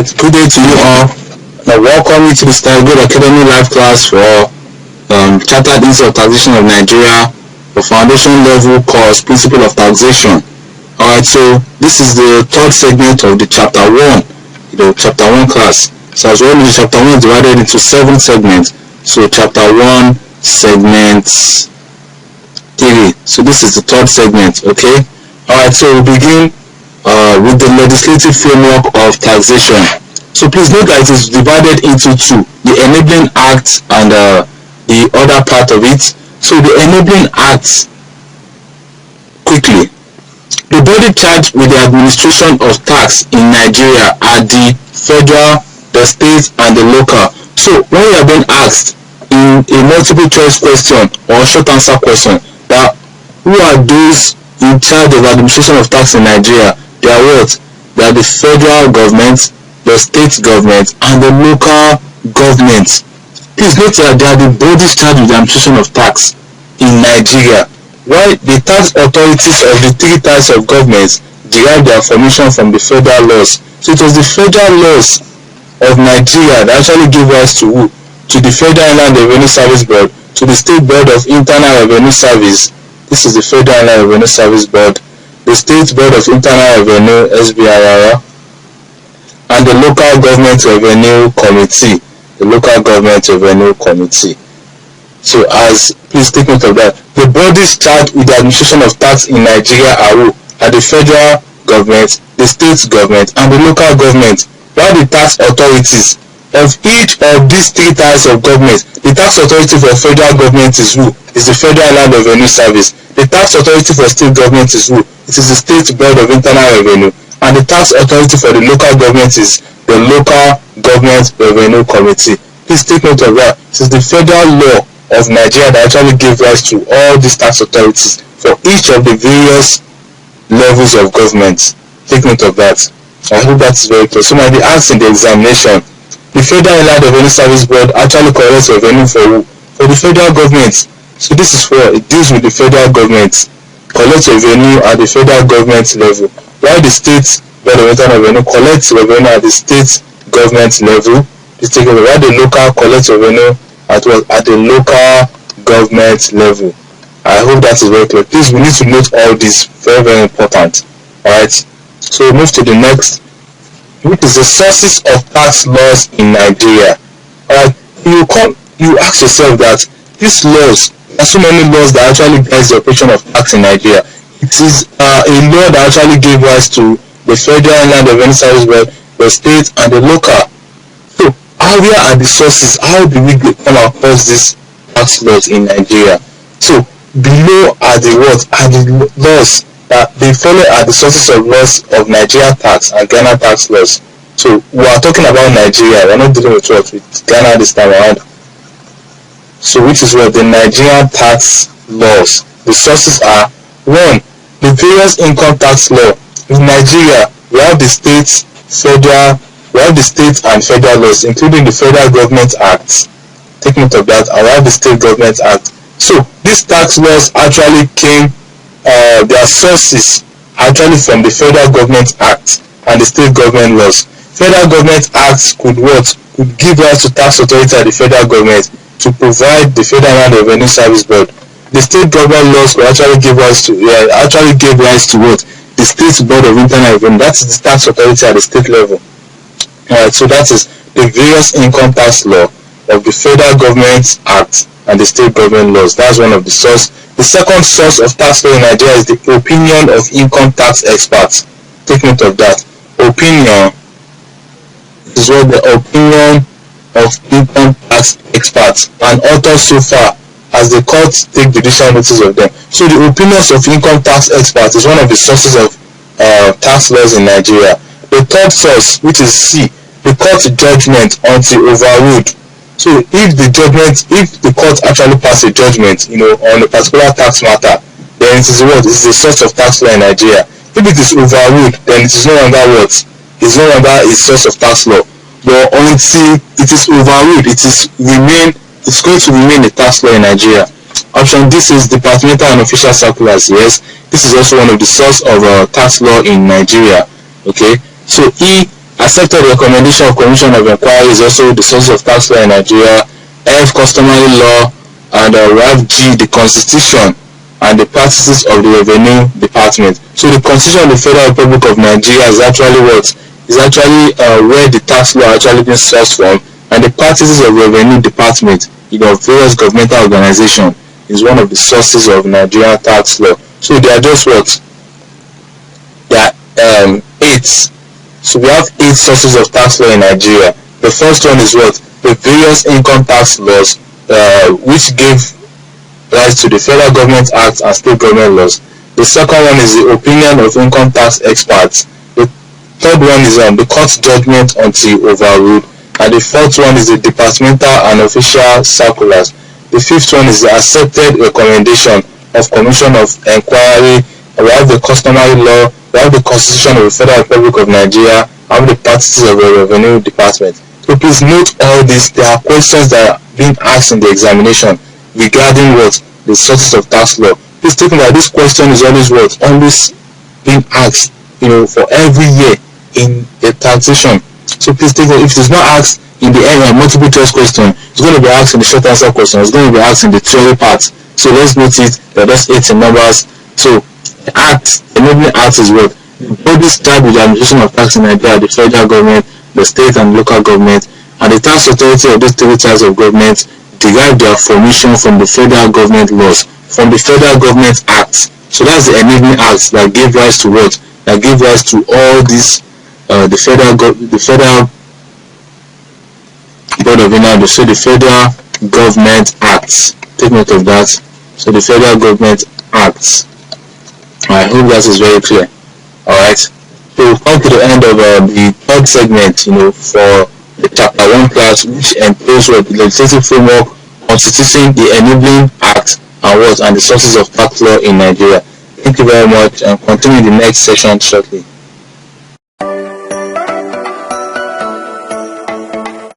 Alright, good day to you all. Now, welcome you to the Starry Academy live class for Chartered Institute of Taxation of Nigeria, the foundation level course, Principle of Taxation. Alright, so this is the third segment of the chapter 1, chapter 1 class. So as well, the chapter 1 is divided into 7 segments. So chapter 1, segment 3. So this is the third segment, okay? Alright, so we begin with the legislative framework of taxation. So please note that it is divided into two, the Enabling Act and the other part of it. So the Enabling Act, quickly. The body charged with the administration of tax in Nigeria are the federal, the state, and the local. So when you are being asked in a multiple choice question or short answer question that who are those in charge of administration of tax in Nigeria, they are what? They are the federal government, the state government, and the local government. Please note that they are the bodies charged with the administration of tax in Nigeria, while the tax authorities of the three types of governments derive their formation from the federal laws. So it was the federal laws of Nigeria that actually gave rise to who? To the Federal Inland Revenue Service Board, to the State Board of Internal Revenue Service. This is the Federal Inland Revenue Service Board, the State Board of Internal Revenue (SBIR), and the Local Government Revenue Committee. The Local Government Revenue Committee. So please take note of that. The bodies charged with the administration of tax in Nigeria are the federal government, the state government, and the local government. While the tax authorities of each of these three types of government, the tax authority for federal government is who? Is the Federal Inland Revenue Service. The tax authority for state government is who? It is the State Board of Internal Revenue. And the tax authority for the local government is the Local Government Revenue Committee. Please take note of that. It is the federal law of Nigeria that actually gave rise to all these tax authorities for each of the various levels of government. Take note of that. I hope that is very clear. So might be asked in the examination, the Federal Inland Revenue Service Board actually collects revenue for who? For the federal government. So this is where it deals with the federal government, collects revenue at the federal government level, while the state Board of Internal Revenue collects revenue at the state government level. While the local collects revenue at the local government level. I hope that is very clear. Please, we need to note all this, very, very important. Alright, so we move to the next, which is the sources of tax laws in Nigeria. Alright, you ask yourself that these laws, there are so many laws that actually guide the operation of tax in Nigeria. It is a law that actually gave rise to the Federal Inland Revenue Service Board, the state, and the local. So, where are the sources? How do we come across these tax laws in Nigeria? So, below are the laws that they follow are the sources of laws of Nigeria tax and Ghana tax laws. So, we are talking about Nigeria. We are not dealing with Ghana this time around. So, which is what the Nigerian tax laws. The sources are 1. The various income tax law. In Nigeria, we have the state and federal laws, including the Federal Government Act. Take note of that. And we have the State Government Act. So these tax laws actually came, their sources actually from the Federal Government Act and the State Government laws. Federal Government Acts could give rise to tax authority at the federal government to provide the Federal Inland Revenue Service Board. The state government laws will actually gave rise to what? The State Board of Internal Revenue. That is the tax authority at the state level. Alright, so that is the various income tax law of the Federal Government Act and the state government laws. That's one of the source. The second source of tax law in Nigeria is the opinion of income tax experts. Take note of that. Opinion is what the opinion of income tax experts and authors so far as the courts take judicial notice of them. So the opinions of income tax experts is one of the sources of tax laws in Nigeria. The third source, which is C, the court judgment until overruled. So if the court actually pass a judgment, on a particular tax matter, then it is what? It is the source of tax law in Nigeria. If it is overruled, then it is no longer what? It's no longer a source of tax law. But until it is overruled, it's going to remain a tax law in Nigeria. Option D is departmental and official circulars. Yes, this is also one of the source of tax law in Nigeria. Okay, so E Accepted the recommendation of Commission of Inquiry is also the sources of tax law in Nigeria. F, customary law, and we have G, the Constitution and the practices of the Revenue Department. So the Constitution of the Federal Republic of Nigeria is actually what? Is actually where the tax law actually been sourced from, and the practices of the Revenue Department, various governmental organizations, is one of the sources of Nigerian tax law. So they are just what? They are 8. So we have 8 sources of tax law in Nigeria. The first one is what? The various income tax laws, which give rise to the Federal Government Act and state government laws. The second one is the opinion of income tax experts. The third one is the court judgment until overruled. And the fourth one is the departmental and official circulars. The fifth one is the accepted recommendation of Commission of Inquiry. We have the customary law, we have the Constitution of the Federal Republic of Nigeria, we have the practices of the Revenue Department. So please note all this. There are questions that are being asked in the examination regarding what? The sources of tax law. Please take note that this question is always what? Always being asked, for every year in the taxation. So please take note, if it is not asked in the multiple choice question, it's going to be asked in the short answer question, it's going to be asked in the theory part. So let's note it, there are just 8 in numbers. So the enabling act is what? The bodies charged with the administration of tax in Nigeria, the federal government, the state and local government, and the tax authority of these 3 types of government derive their formation from the federal government laws, from the federal government acts. So that's the enabling acts that give rise to what? That give rise to all these the federal board of Inland. So the federal government acts. Take note of that. So the federal government acts. I hope that is very clear. Alright. So we've come to the end of the third segment, for the chapter 1 class, which entails what? The legislative framework constituting the enabling act and the sources of tax law in Nigeria. Thank you very much, and continue the next session shortly.